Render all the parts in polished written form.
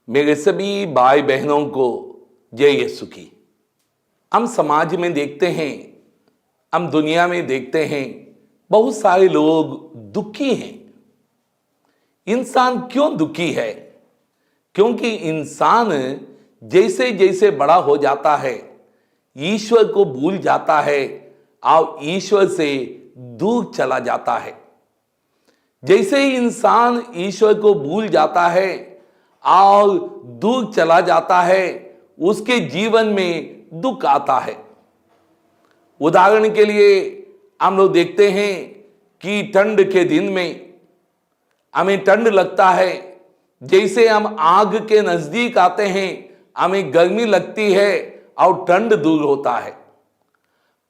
मेरे सभी भाई बहनों को जय यीशु की। हम समाज में देखते हैं, हम दुनिया में देखते हैं, बहुत सारे लोग दुखी हैं। इंसान क्यों दुखी है? क्योंकि इंसान जैसे जैसे बड़ा हो जाता है, ईश्वर को भूल जाता है और ईश्वर से दूर चला जाता है। जैसे ही इंसान ईश्वर को भूल जाता है और दूर चला जाता है, उसके जीवन में दुख आता है। उदाहरण के लिए हम लोग देखते हैं कि ठंड के दिन में हमें ठंड लगता है, जैसे हम आग के नजदीक आते हैं हमें गर्मी लगती है और ठंड दूर होता है।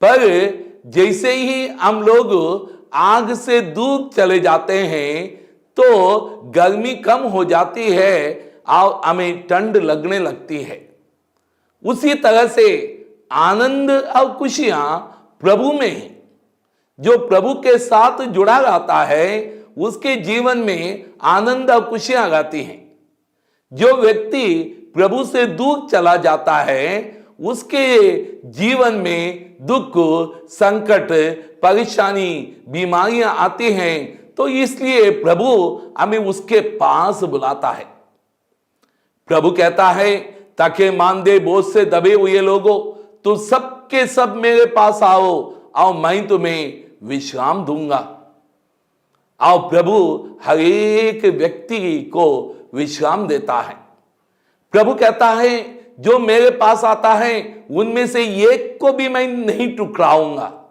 पर जैसे ही हम लोग आग से दूर चले जाते हैं तो गर्मी कम हो जाती है और हमें ठंड लगने लगती है। उसी तरह से आनंद और खुशियां प्रभु में हैं। जो प्रभु के साथ जुड़ा रहता है उसके जीवन में आनंद और खुशियां आती हैं। जो व्यक्ति प्रभु से दूर चला जाता है उसके जीवन में दुख, संकट, परेशानी, बीमारियां आती हैं। तो इसलिए प्रभु हमें उसके पास बुलाता है। प्रभु कहता है, ताकि मानदे बोझ से दबे हुए लोगों, तो सबके सब मेरे पास आओ और मैं तुम्हें विश्राम दूंगा। और प्रभु हर एक व्यक्ति को विश्राम देता है। प्रभु कहता है, जो मेरे पास आता है उनमें से एक को भी मैं नहीं टुकराऊंगा।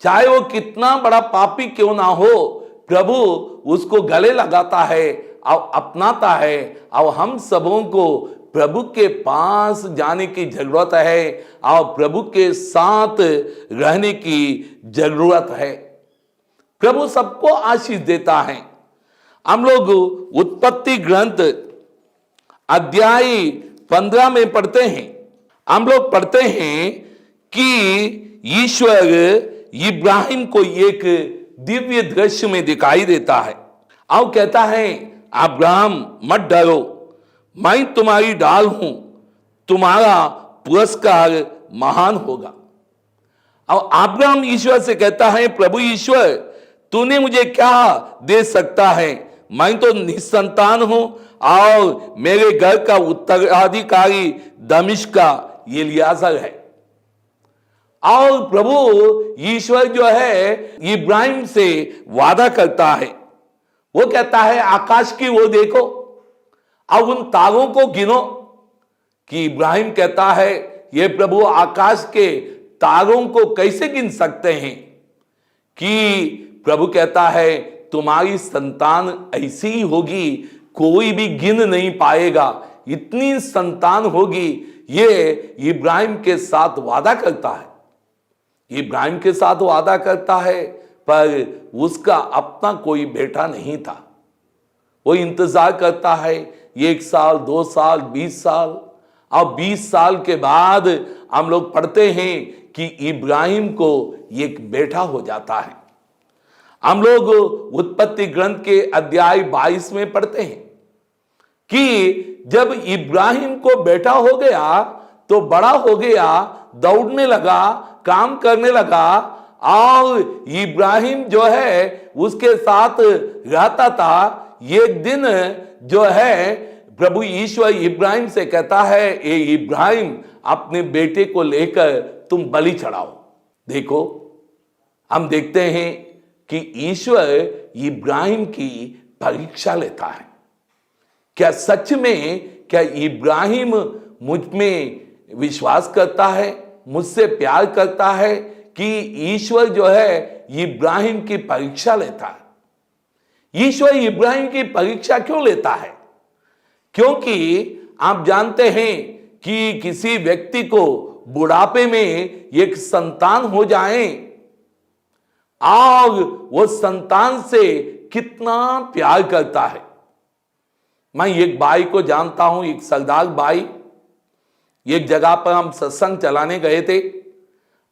चाहे वो कितना बड़ा पापी क्यों ना हो, प्रभु उसको गले लगाता है और अपनाता है। और हम सबों को प्रभु के पास जाने की जरूरत है और प्रभु के साथ रहने की जरूरत है। प्रभु सबको आशीष देता है। हम लोग उत्पत्ति ग्रंथ अध्याय 15 में पढ़ते हैं। हम लोग पढ़ते हैं कि ईश्वर इब्राहिम को एक दिव्य दृश्य में दिखाई देता है और कहता है, अब्राहम मत डरो, मैं तुम्हारी ढाल हूं, तुम्हारा पुरस्कार महान होगा। और अब्राहम ईश्वर से कहता है, प्रभु ईश्वर, तूने मुझे क्या दे सकता है? मैं तो निसंतान हूं और मेरे घर का उत्तराधिकारी दमिश्क का एलीआजर है। और प्रभु ईश्वर जो है इब्राहिम से वादा करता है। वो कहता है, आकाश की वो देखो और उन तारों को गिनो। कि इब्राहिम कहता है, ये प्रभु आकाश के तारों को कैसे गिन सकते हैं? कि प्रभु कहता है, तुम्हारी संतान ऐसी ही होगी, कोई भी गिन नहीं पाएगा, इतनी संतान होगी। ये इब्राहिम के साथ वादा करता है। इब्राहिम के साथ वादा करता है, पर उसका अपना कोई बेटा नहीं था। वो इंतजार करता है 1 साल, 2 साल, 20 साल। और 20 साल के बाद हम लोग पढ़ते हैं कि इब्राहिम को एक बेटा हो जाता है। हम लोग उत्पत्ति ग्रंथ के अध्याय 22 में पढ़ते हैं कि जब इब्राहिम को बेटा हो गया तो बड़ा हो गया, दौड़ने लगा, काम करने लगा। और इब्राहिम जो है उसके साथ रहता था। एक दिन जो है प्रभु ईश्वर इब्राहिम से कहता है, ए इब्राहिम, अपने बेटे को लेकर तुम बलि चढ़ाओ। देखो, हम देखते हैं कि ईश्वर इब्राहिम की परीक्षा लेता है। क्या सच में क्या इब्राहिम मुझ में विश्वास करता है, मुझसे प्यार करता है? कि ईश्वर जो है इब्राहिम की परीक्षा लेता है। ईश्वर इब्राहिम की परीक्षा क्यों लेता है? क्योंकि आप जानते हैं कि किसी व्यक्ति को बुढ़ापे में एक संतान हो जाए और वो संतान से कितना प्यार करता है। मैं एक भाई को जानता हूं, एक सरदार भाई। एक जगह पर हम सत्संग चलाने गए थे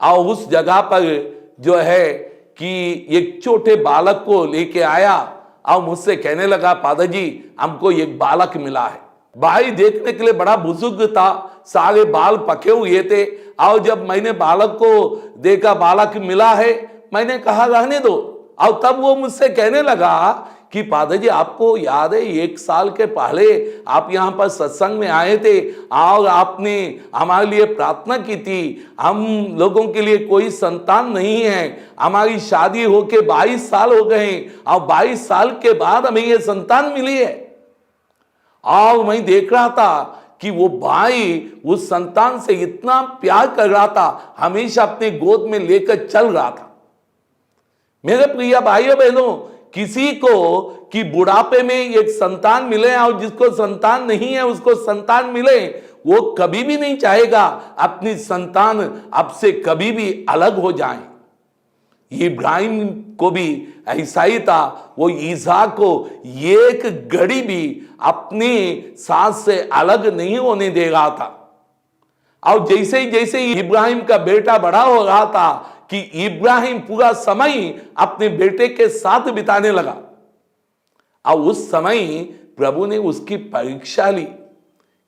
और उस जगह पर जो है कि एक छोटे बालक को लेके आया और मुझसे कहने लगा, फादर जी, हमको एक बालक मिला है। भाई देखने के लिए बड़ा बुजुर्ग था, सारे बाल पके हुए थे। और जब मैंने बालक को देखा, बालक मिला है, मैंने कहा रहने दो। और तब वो मुझसे कहने लगा कि फादर जी, आपको याद है 1 साल के पहले आप यहाँ पर सत्संग में आए थे और आपने हमारे लिए प्रार्थना की थी। हम लोगों के लिए कोई संतान नहीं है, हमारी शादी होके 22 साल हो गए और 22 साल के बाद हमें ये संतान मिली है। और मैं देख रहा था कि वो भाई उस संतान से इतना प्यार कर रहा था, हमेशा अपने गोद में लेकर चल रहा था। मेरे प्रिय भाइयों बहनों, किसी को कि बुढ़ापे में एक संतान मिले और जिसको संतान नहीं है उसको संतान मिले, वो कभी भी नहीं चाहेगा अपनी संतान अब से कभी भी अलग हो जाए। इब्राहिम को भी ऐसा ही था, वो इसहाक को एक घड़ी भी अपनी साथ से अलग नहीं होने दे रहा था। और जैसे ही इब्राहिम का बेटा बड़ा हो रहा था कि इब्राहिम पूरा समय अपने बेटे के साथ बिताने लगा। और उस समय प्रभु ने उसकी परीक्षा ली,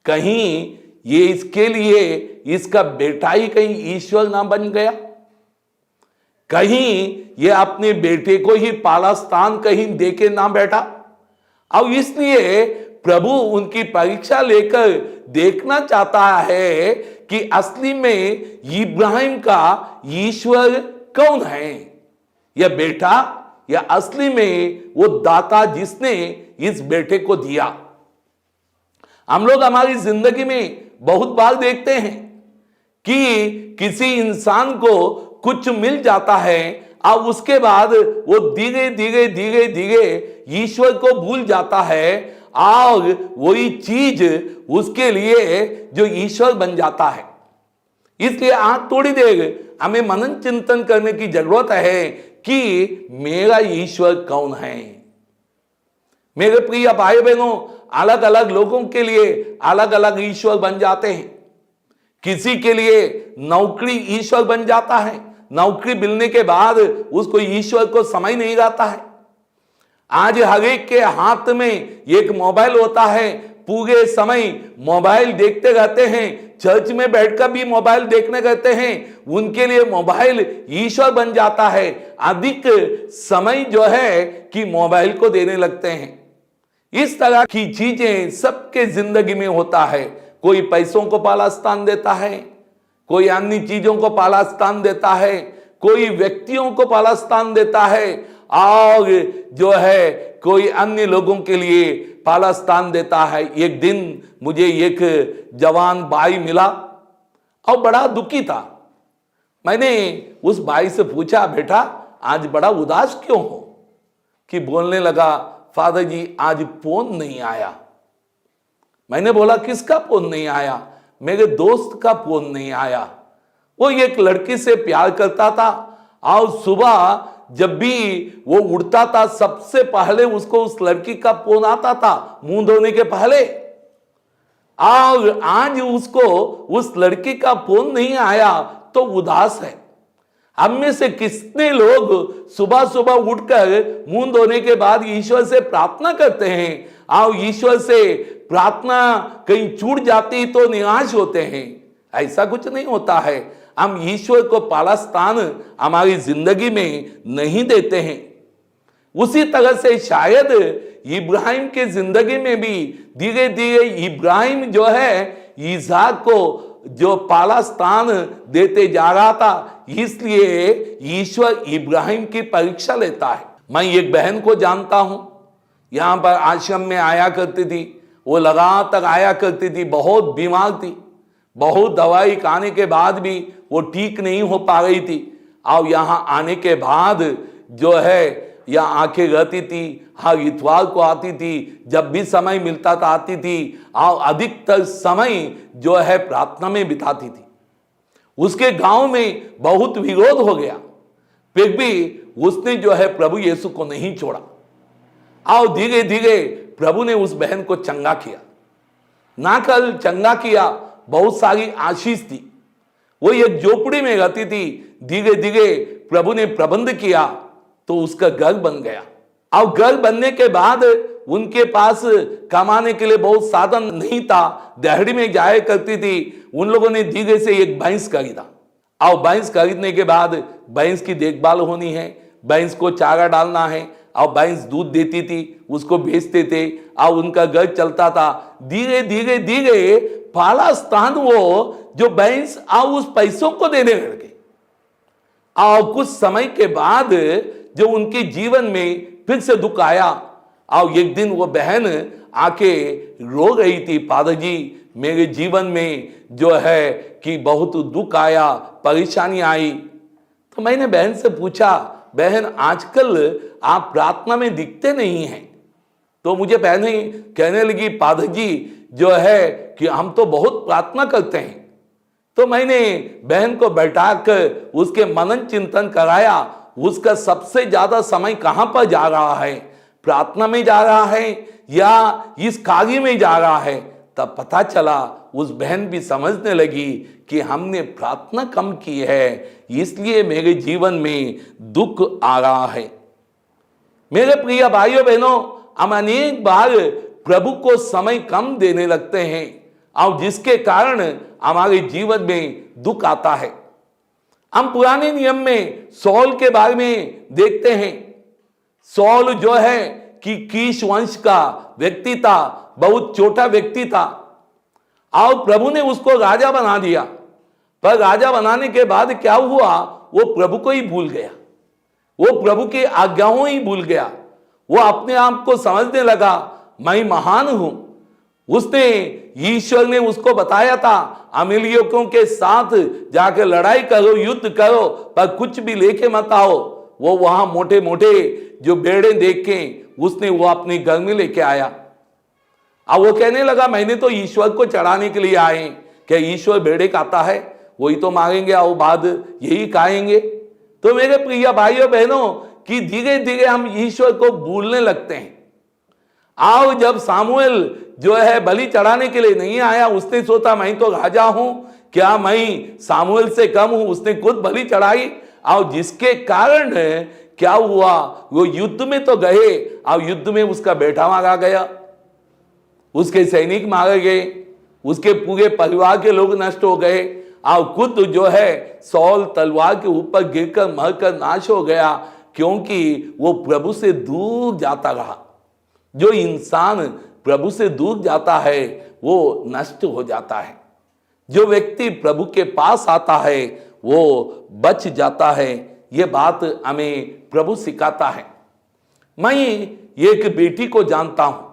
कहीं ये इसके लिए इसका बेटा ही कहीं ईश्वर ना बन गया, कहीं ये अपने बेटे को ही पाला स्थान कहीं देके ना बैठा। और इसलिए प्रभु उनकी परीक्षा लेकर देखना चाहता है कि असली में इब्राहिम का ईश्वर कौन है, यह बेटा या असली में वो दाता जिसने इस बेटे को दिया। हम लोग हमारी जिंदगी में बहुत बार देखते हैं कि किसी इंसान को कुछ मिल जाता है और उसके बाद वो धीरे धीरे ईश्वर को भूल जाता है और वही चीज उसके लिए जो ईश्वर बन जाता है। इसलिए आज थोड़ी देर हमें मनन चिंतन करने की जरूरत है कि मेरा ईश्वर कौन है। मेरे प्रिय भाई बहनों, अलग अलग लोगों के लिए अलग अलग ईश्वर बन जाते हैं। किसी के लिए नौकरी ईश्वर बन जाता है, नौकरी मिलने के बाद उसको ईश्वर को समझ नहीं आता है। आज हर एक के हाथ में एक मोबाइल होता है, पूरे समय मोबाइल देखते रहते हैं, चर्च में बैठकर भी मोबाइल देखने रहते हैं, उनके लिए मोबाइल ईश्वर बन जाता है। अधिक समय जो है कि मोबाइल को देने लगते हैं। इस तरह की चीजें सबके जिंदगी में होता है। कोई पैसों को पहला स्थान देता है, कोई अन्य चीजों को पहला स्थान देता है, कोई व्यक्तियों को पहला स्थान देता है और जो है कोई अन्य लोगों के लिए पहला स्थान देता है। एक दिन मुझे एक जवान भाई मिला और बड़ा दुखी था। मैंने उस भाई से पूछा, बेटा आज बड़ा उदास क्यों हो? कि बोलने लगा, फादर जी आज फोन नहीं आया। मैंने बोला, किसका फोन नहीं आया? मेरे दोस्त का फोन नहीं आया। वो एक लड़की से प्यार करता था और सुबह जब भी वो उठता था सबसे पहले उसको उस लड़की का फोन आता था मुंह धोने के पहले। और आज उसको उस लड़की का फोन नहीं आया तो उदास है। हम में से कितने लोग सुबह सुबह उठकर मुंह धोने के बाद ईश्वर से प्रार्थना करते हैं और ईश्वर से प्रार्थना कहीं छूट जाती तो निराश होते हैं? ऐसा कुछ नहीं होता है। हम ईश्वर को पहला स्थान हमारी जिंदगी में नहीं देते हैं। उसी तरह से शायद इब्राहिम के जिंदगी में भी धीरे धीरे इब्राहिम जो है इसहाक को जो पहला स्थान देते जा रहा था, इसलिए ईश्वर इब्राहिम की परीक्षा लेता है। मैं एक बहन को जानता हूं, यहां पर आश्रम में आया करती थी, वो लगातार आया करती थी, बहुत बीमार थी, बहुत दवाई खाने के बाद भी वो ठीक नहीं हो पा रही थी। और यहाँ आने के बाद जो है यहाँ आके रहती थी, हर इतवार को आती थी, जब भी समय मिलता था आती थी और अधिकतर समय जो है प्रार्थना में बिताती थी। उसके गांव में बहुत विरोध हो गया, फिर भी उसने जो है प्रभु यीशु को नहीं छोड़ा और धीरे धीरे प्रभु ने उस बहन को चंगा किया, ना कल चंगा किया, बहुत सारी आशीष थी। वो एक झोपड़ी में रहती थी, धीरे धीरे प्रभु ने प्रबंध किया तो उसका घर बन गया। और घर बनने के बाद उनके पास कमाने के लिए बहुत साधन नहीं था, दिहाड़ी में जाया करती थी। उन लोगों ने दीघे से एक भैंस खरीदा और भैंस खरीदने के बाद भैंस की देखभाल होनी है, भैंस को चारा डालना है और भैंस दूध देती थी, उसको बेचते थे और उनका घर चलता था। धीरे धीरे धीरे पहला स्थान वो जो भैंस और उस पैसों को देने लगे और कुछ समय के बाद जो उनके जीवन में फिर से दुख आया और एक दिन वो बहन आके रो रही थी, फादर जी मेरे जीवन में जो है कि बहुत दुख आया, परेशानी आई। तो मैंने बहन से पूछा, बहन आजकल आप प्रार्थना में दिखते नहीं हैं। तो मुझे बहन कहने लगी, फादर जी जो है कि हम तो बहुत प्रार्थना करते हैं। तो मैंने बहन को बैठाकर उसके मनन चिंतन कराया, उसका सबसे ज्यादा समय कहां पर जा रहा है, प्रार्थना में जा रहा है या इस कार्य में जा रहा है। तब पता चला, उस बहन भी समझने लगी कि हमने प्रार्थना कम की है, इसलिए मेरे जीवन में दुख आ रहा है। मेरे प्रिय भाइयों बहनों, हम अनेक बार प्रभु को समय कम देने लगते हैं और जिसके कारण हमारे जीवन में दुख आता है। हम पुराने नियम में सौल के बारे में देखते हैं। सौल जो है कि कीश वंश का व्यक्ति था, बहुत छोटा व्यक्ति था और प्रभु ने उसको राजा बना दिया। पर राजा बनाने के बाद क्या हुआ, वो प्रभु को ही भूल गया, वो प्रभु की आज्ञाओं ही भूल गया। वो अपने आप को समझने लगा मैं महान हूं। उसने, ईश्वर ने उसको बताया था अमेलियों के साथ जाकर लड़ाई करो, युद्ध करो, पर कुछ भी लेके मत आओ। वो वहां मोटे मोटे जो बेड़े देख के उसने वो अपने घर में लेके आया। अब वो कहने लगा मैंने तो ईश्वर को चढ़ाने के लिए आए, क्या ईश्वर बेड़े खाता है, वही तो मांगेंगे और बाद यही खाएंगे। तो मेरे प्रिय भाइयों बहनों कि धीरे धीरे हम ईश्वर को भूलने लगते हैं। आओ जब सामुएल जो है बलि चढ़ाने के लिए नहीं आया, उसने सोचा मैं तो राजा हूं, क्या मैं सामुएल से कम हूं, उसने खुद बलि चढ़ाई और जिसके कारण क्या हुआ, वो युद्ध में तो गए और युद्ध में उसका बेटा मारा गया, उसके सैनिक मारे गए, उसके पूरे परिवार के लोग नष्ट हो गए और खुद जो है सौल तलवार के ऊपर गिरकर मरकर नाश हो गया, क्योंकि वो प्रभु से दूर जाता रहा। जो इंसान प्रभु से दूर जाता है वो नष्ट हो जाता है, जो व्यक्ति प्रभु के पास आता है वो बच जाता है। ये बात हमें प्रभु सिखाता है। मैं एक बेटी को जानता हूं,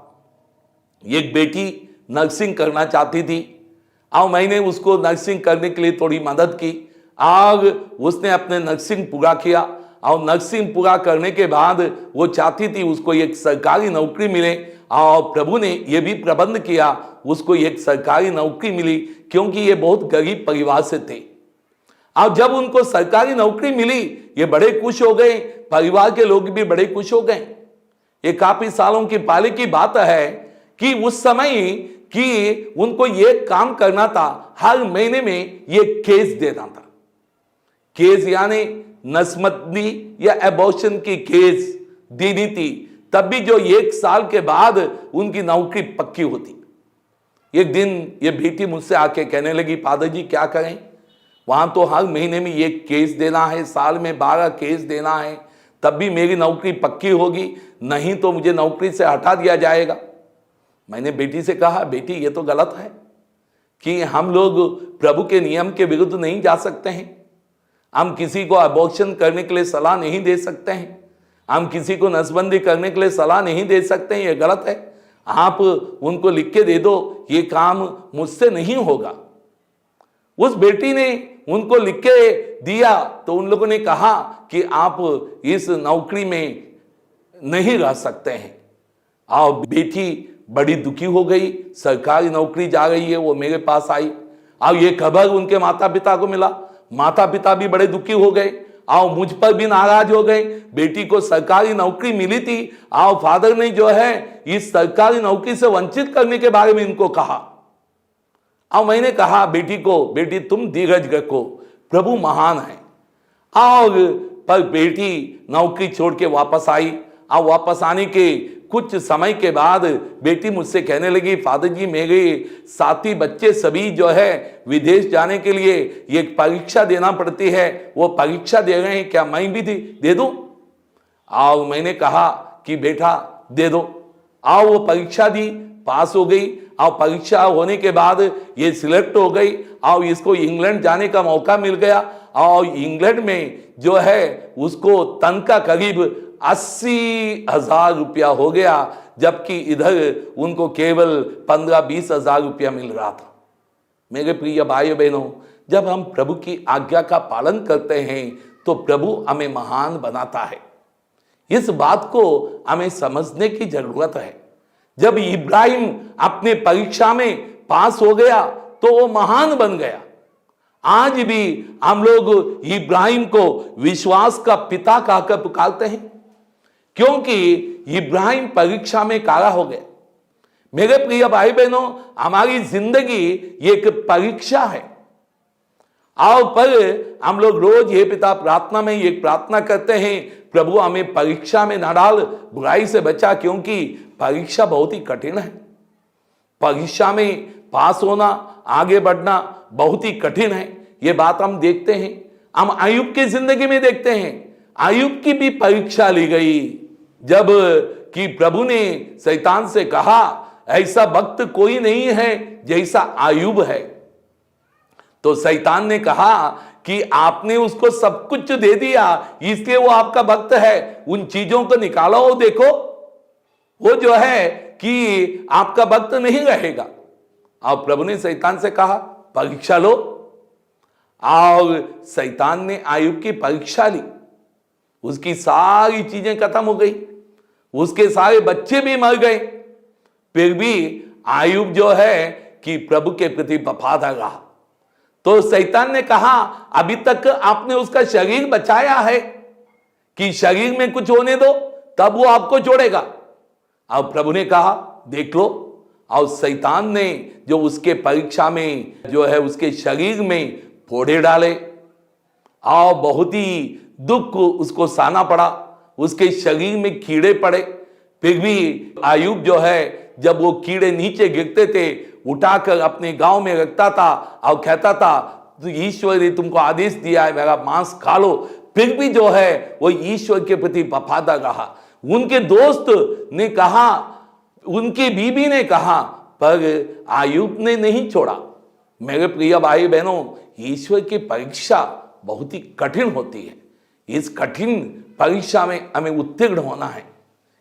एक बेटी नर्सिंग करना चाहती थी और मैंने उसको नर्सिंग करने के लिए थोड़ी मदद की और उसने अपने नर्सिंग पूरा किया और नर्सिंग पूरा करने के बाद वो चाहती थी उसको एक सरकारी नौकरी मिले और प्रभु ने ये भी प्रबंध किया, उसको एक सरकारी नौकरी मिली क्योंकि ये बहुत गरीब परिवार से थे। और जब उनको सरकारी नौकरी मिली ये बड़े खुश हो गए, परिवार के लोग भी बड़े खुश हो गए। ये काफी सालों की पहले की बात है कि उस समय कि उनको ये काम करना था, हर महीने में ये केस देना था। केस यानी नस्मदी या एबॉर्शन की केस देनी थी, तब भी जो 1 साल के बाद उनकी नौकरी पक्की होती। एक दिन ये बेटी मुझसे आके कहने लगी, फादर जी क्या करें, वहां तो हर महीने में 1 केस देना है, साल में 12 केस देना है, तब भी मेरी नौकरी पक्की होगी, नहीं तो मुझे नौकरी से हटा दिया जाएगा। मैंने बेटी से कहा, बेटी ये तो गलत है कि हम लोग प्रभु के नियम के विरुद्ध नहीं जा सकते हैं, हम किसी को अबॉर्शन करने के लिए सलाह नहीं दे सकते हैं, हम किसी को नसबंदी करने के लिए सलाह नहीं दे सकते हैं, ये गलत है। आप उनको लिख के दे दो, ये काम मुझसे नहीं होगा। उस बेटी ने उनको लिख के दिया तो उन लोगों ने कहा कि आप इस नौकरी में नहीं रह सकते हैं। और बेटी बड़ी दुखी हो गई, सरकारी नौकरी जा रही है, वो मेरे पास आई और ये खबर उनके माता पिता को मिला। माता पिता भी बड़े दुखी हो गए और मुझ पर भी नाराज हो गए। बेटी को सरकारी नौकरी मिली थी और फादर ने जो है इस सरकारी नौकरी से वंचित करने के बारे में इनको कहा। और मैंने कहा बेटी को, बेटी तुम धीरज रखो, प्रभु महान है। और पर बेटी नौकरी छोड़ के वापस आई और वापस आने के कुछ समय के बाद बेटी मुझसे कहने लगी, फादर जी मेरे साथी बच्चे सभी जो है विदेश जाने के लिए एक परीक्षा देना पड़ती है, वो परीक्षा दे रहे हैं, क्या मैं भी दे दूं? और मैंने कहा कि बेटा दे दो। आओ वो परीक्षा दी, पास हो गई और परीक्षा होने के बाद ये सिलेक्ट हो गई और इसको इंग्लैंड जाने का मौका मिल गया और इंग्लैंड में जो है उसको तनख्वाह करीब 80,000 रुपया हो गया, जबकि इधर उनको केवल 15-20 हजार रुपया मिल रहा था। मेरे प्रिय भाइयों बहनों, जब हम प्रभु की आज्ञा का पालन करते हैं तो प्रभु हमें महान बनाता है। इस बात को हमें समझने की जरूरत है। जब इब्राहिम अपने परीक्षा में पास हो गया तो वो महान बन गया। आज भी हम लोग इब्राहिम को विश्वास का पिता कहकर पुकारते हैं, क्योंकि इब्राहिम परीक्षा में कारा हो गया। मेरे प्रिय भाई बहनों, हमारी जिंदगी एक परीक्षा है। और पर हम लोग रोज ये पिता प्रार्थना में एक प्रार्थना करते हैं, प्रभु हमें परीक्षा में न डाल, बुराई से बचा, क्योंकि परीक्षा बहुत ही कठिन है। परीक्षा में पास होना, आगे बढ़ना बहुत ही कठिन है। ये बात हम देखते हैं, हम अय्यूब की जिंदगी में देखते हैं। अय्यूब की भी परीक्षा ली गई, जब कि प्रभु ने शैतान से कहा, ऐसा वक्त कोई नहीं है जैसा अय्यूब है। तो शैतान ने कहा कि आपने उसको सब कुछ दे दिया, इसलिए वो आपका भक्त है, उन चीजों को निकालो, वो देखो वो जो है कि आपका भक्त नहीं रहेगा। और प्रभु ने शैतान से कहा, परीक्षा लो। और शैतान ने अय्यूब की परीक्षा ली, उसकी सारी चीजें खत्म हो गई, उसके सारे बच्चे भी मर गए, फिर भी अय्यूब जो है कि प्रभु के प्रति वफादार रहा। तो शैतान ने कहा, अभी तक आपने उसका शरीर बचाया है कि शरीर में कुछ होने दो तब वो आपको छोड़ेगा। अब प्रभु ने कहा, देख लो। और शैतान ने जो उसके परीक्षा में जो है उसके शरीर में फोड़े डाले और बहुत ही दुख उसको सहना पड़ा, उसके शरीर में कीड़े पड़े। फिर भी अय्यूब जो है, जब वो कीड़े नीचे गिरते थे, उठाकर अपने गांव में रखता था और कहता था, तो ईश्वर ने तुमको आदेश दिया है, मेरा मांस खा लो। फिर भी जो है वो ईश्वर के प्रति वफादार रहा। उनके दोस्त ने कहा, उनकी बीबी ने कहा, पर अय्यूब ने नहीं छोड़ा। मेरे प्रिय भाई बहनों, ईश्वर की परीक्षा बहुत ही कठिन होती है। इस कठिन परीक्षा में हमें उत्तीर्ण होना है।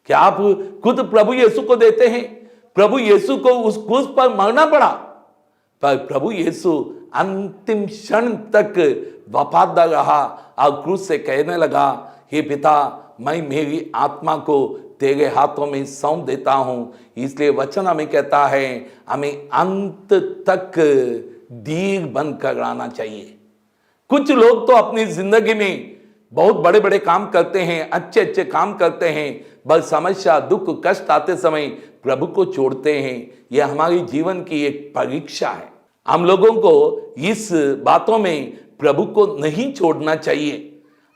क्या आप खुद प्रभु यीशु को देते हैं? प्रभु यीशु को उस क्रूस पर मरना पड़ा, पर प्रभु यीशु अंतिम क्षण तक वफादार रहा और क्रूस से कहने लगा, हे पिता, मैं मेरी आत्मा को तेरे हाथों में सौंप देता हूं। इसलिए वचन हमें कहता है, हमें अंत तक धीर बनकर रहना चाहिए। कुछ लोग तो अपनी जिंदगी में बहुत बड़े बड़े काम करते हैं, अच्छे अच्छे काम करते हैं, बस समस्या, दुख, कष्ट आते समय प्रभु को छोड़ते हैं। यह हमारी जीवन की एक परीक्षा है। हम लोगों को इस बातों में प्रभु को नहीं छोड़ना चाहिए।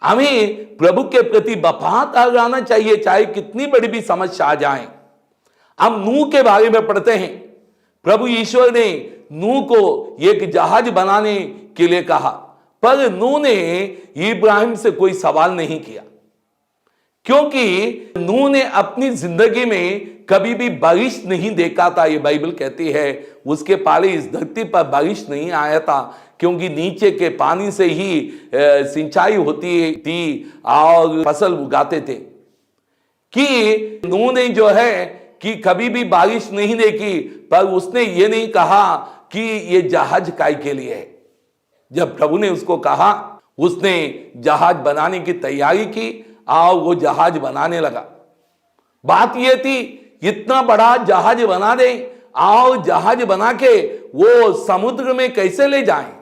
हमें प्रभु के प्रति वफादार रहना चाहिए, चाहे कितनी बड़ी भी समस्या आ जाए। हम नूह के बारे में पढ़ते हैं, प्रभु ईश्वर ने नूह को एक जहाज बनाने के लिए कहा, पर नूह ने इब्राहिम से कोई सवाल नहीं किया, क्योंकि नूह ने अपनी जिंदगी में कभी भी बारिश नहीं देखा था। ये बाइबल कहती है उसके पहले इस धरती पर बारिश नहीं आया था, क्योंकि नीचे के पानी से ही सिंचाई होती थी और फसल उगाते थे। कि नूह ने जो है कि कभी भी बारिश नहीं देखी, पर उसने ये नहीं कहा कि ये जहाज काय के लिए है। जब प्रभु ने उसको कहा, उसने जहाज बनाने की तैयारी की और वो जहाज बनाने लगा। बात ये थी, इतना बड़ा जहाज बना दे और जहाज बना के वो समुद्र में कैसे ले जाएं?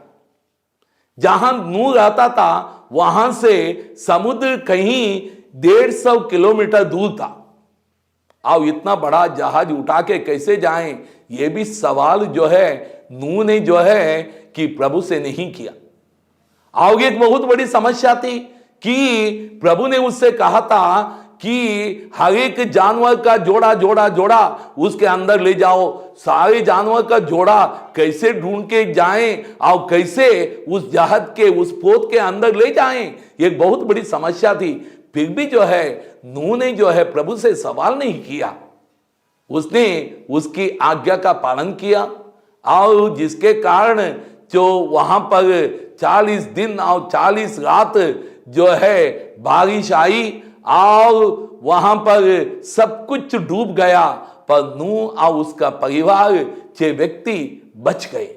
जहां नूह रहता था वहां से समुद्र कहीं 150 किलोमीटर दूर था, और इतना बड़ा जहाज उठा के कैसे जाएं? ये भी सवाल जो है नूह ने जो है कि प्रभु से नहीं किया। और एक बहुत बड़ी समस्या थी कि प्रभु ने उससे कहा था कि हर एक जानवर का जोड़ा जोड़ा जोड़ा उसके अंदर ले जाओ, सारे जानवर का जोड़ा कैसे ढूंढ के जाएं और कैसे उस जहाज के उस पोत के अंदर ले जाएं, ये बहुत बड़ी समस्या थी। फिर भी जो है नूह ने जो है प्रभु से सवाल नहीं किया, उसने उसकी आज्ञा का पालन किया और जिसके कारण जो वहां पर 40 दिन और 40 रात जो है बारिश आई और वहां पर सब कुछ डूब गया, पर नूह और उसका परिवार 6 व्यक्ति बच गए।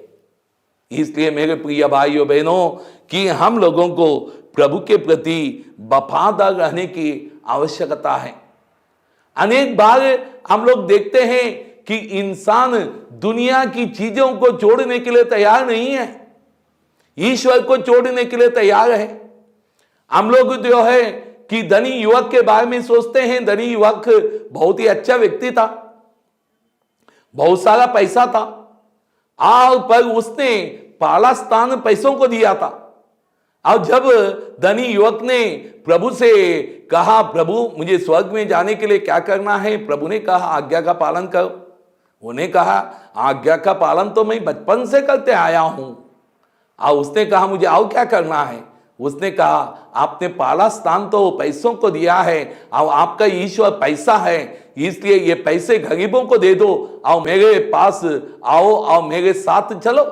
इसलिए मेरे प्रिय भाइयों बहनों कि हम लोगों को प्रभु के प्रति वफादार रहने की आवश्यकता है। अनेक बार हम लोग देखते हैं कि इंसान दुनिया की चीजों को छोड़ने के लिए तैयार नहीं है, ईश्वर को छोड़ने के लिए तैयार है। हम लोग जो है कि धनी युवक के बारे में सोचते हैं, धनी युवक बहुत ही अच्छा व्यक्ति था, बहुत सारा पैसा था और पर उसने पहला स्थान पैसों को दिया था। और जब धनी युवक ने प्रभु से कहा, प्रभु मुझे स्वर्ग में जाने के लिए क्या करना है, प्रभु ने कहा आज्ञा का पालन करो। उन्हें कहा आज्ञा का पालन तो मैं बचपन से करते आया हूं। और उसने कहा मुझे और क्या करना है, उसने कहा आपने पहला स्थान तो पैसों को दिया है और आपका ईश्वर पैसा है, इसलिए ये पैसे गरीबों को दे दो और मेरे पास आओ और मेरे साथ चलो।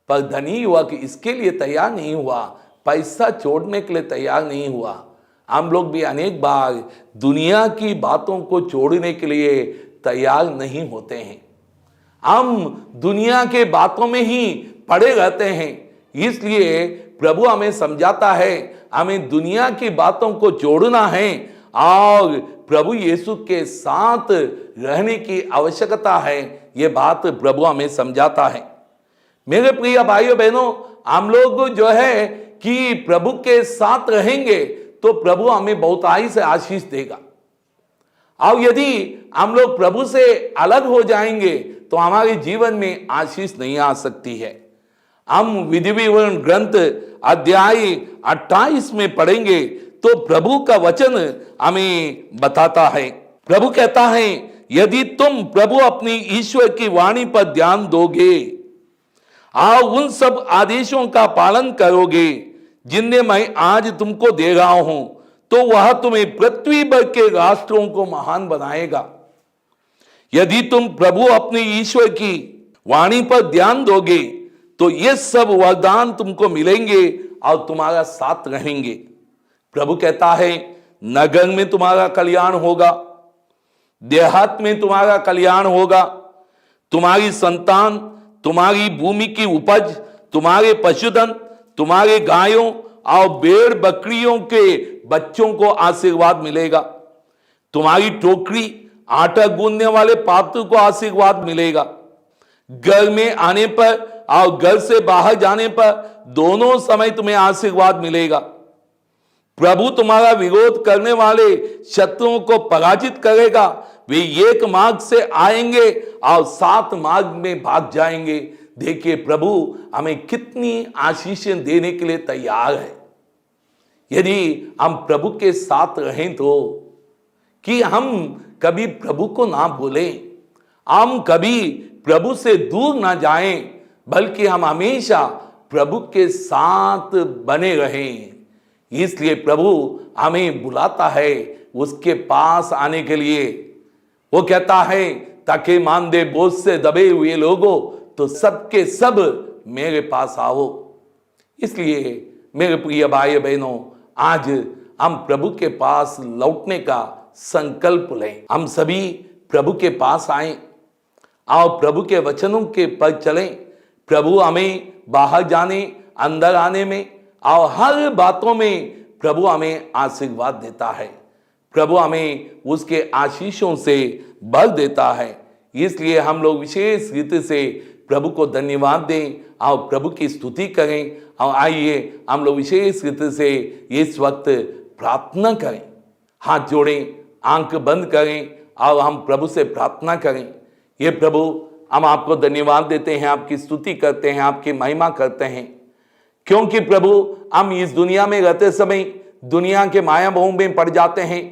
पर धनी युवक इसके लिए तैयार नहीं हुआ, पैसा छोड़ने के लिए तैयार नहीं हुआ। हम लोग भी अनेक बार दुनिया की बातों को छोड़ने के लिए तैयार नहीं होते हैं, हम दुनिया के बातों में ही पड़े रहते हैं। इसलिए प्रभु हमें समझाता है हमें दुनिया की बातों को छोड़ना है और प्रभु यीशु के साथ रहने की आवश्यकता है। ये बात प्रभु हमें समझाता है। मेरे प्रिय भाइयों बहनों, हम लोग जो है कि प्रभु के साथ रहेंगे तो प्रभु हमें बहुताई से आशीष देगा। और यदि हम लोग प्रभु से अलग हो जाएंगे तो हमारे जीवन में आशीष नहीं आ सकती है। हम विधि विवरण ग्रंथ अध्याय 28 में पढ़ेंगे तो प्रभु का वचन हमें बताता है। प्रभु कहता है यदि तुम प्रभु अपनी ईश्वर की वाणी पर ध्यान दोगे और उन सब आदेशों का पालन करोगे जिन्हें मैं आज तुमको दे रहा हूं, तो वह तुम्हें पृथ्वी भर के राष्ट्रों को महान बनाएगा। यदि तुम प्रभु अपने ईश्वर की वाणी पर ध्यान दोगे तो ये सब वरदान तुमको मिलेंगे और तुम्हारा साथ रहेंगे। प्रभु कहता है नगर में तुम्हारा कल्याण होगा, देहात में तुम्हारा कल्याण होगा, तुम्हारी संतान, तुम्हारी भूमि की उपज, तुम्हारे पशुधन, तुम्हारे गायों और भेड़ बकरियों के बच्चों को आशीर्वाद मिलेगा। तुम्हारी टोकरी, आटा गूंदने वाले पात्र को आशीर्वाद मिलेगा। घर में आने पर और घर से बाहर जाने पर दोनों समय तुम्हें आशीर्वाद मिलेगा। प्रभु तुम्हारा विरोध करने वाले शत्रुओं को पराजित करेगा। वे एक मार्ग से आएंगे और 7 मार्ग में भाग जाएंगे। देखिए प्रभु हमें कितनी आशीषें देने के लिए तैयार है। यदि हम प्रभु के साथ रहें तो कि हम कभी प्रभु को ना भूलें, हम कभी प्रभु से दूर ना जाएं, बल्कि हम हमेशा प्रभु के साथ बने रहें। इसलिए प्रभु हमें बुलाता है उसके पास आने के लिए। वो कहता है ताकि मानदे बोझ से दबे हुए लोगों तो सबके सब मेरे पास आओ। इसलिए मेरे प्रिय भाई बहनों, आज हम प्रभु के पास लौटने का संकल्प लें। हम सभी प्रभु के पास आएं और प्रभु के वचनों के पर चलें। प्रभु हमें बाहर जाने, अंदर आने में और हर बातों में प्रभु हमें आशीर्वाद देता है। प्रभु हमें उसके आशीषों से भर देता है। इसलिए हम लोग विशेष रीति से प्रभु को धन्यवाद दें और प्रभु की स्तुति करें। और आइए हम लोग विशेष रीति से इस वक्त प्रार्थना करें। हाथ जोड़ें, आंख बंद करें और हम प्रभु से प्रार्थना करें। ये प्रभु हम आपको धन्यवाद देते हैं, आपकी स्तुति करते हैं, आपकी महिमा करते हैं, क्योंकि प्रभु हम इस दुनिया में रहते समय दुनिया के माया मोह में पड़ जाते हैं।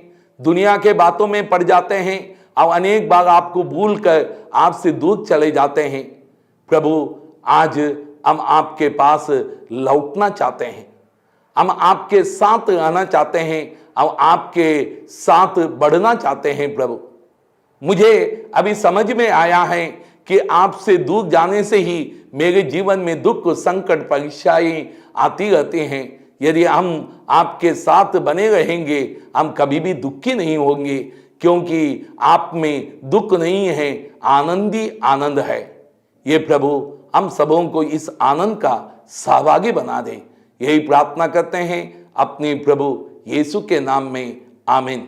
दुनिया के बातों में पड़ जाते हैं और अनेक बार आपको भूल कर आपसे दूर चले जाते हैं। प्रभु, आज हम आपके पास लौटना चाहते हैं, हम आपके साथ रहना चाहते हैं और आपके साथ बढ़ना चाहते हैं। प्रभु, मुझे अभी समझ में आया है कि आपसे दूर जाने से ही मेरे जीवन में दुख, संकट, परीक्षाएं आती रहती हैं। यदि हम आपके साथ बने रहेंगे हम कभी भी दुखी नहीं होंगे, क्योंकि आप में दुख नहीं है, आनंद ही आनंद है। ये प्रभु हम सबों को इस आनंद का सहभागी बना दे, यही प्रार्थना करते हैं अपने प्रभु यीशु के नाम में, आमीन।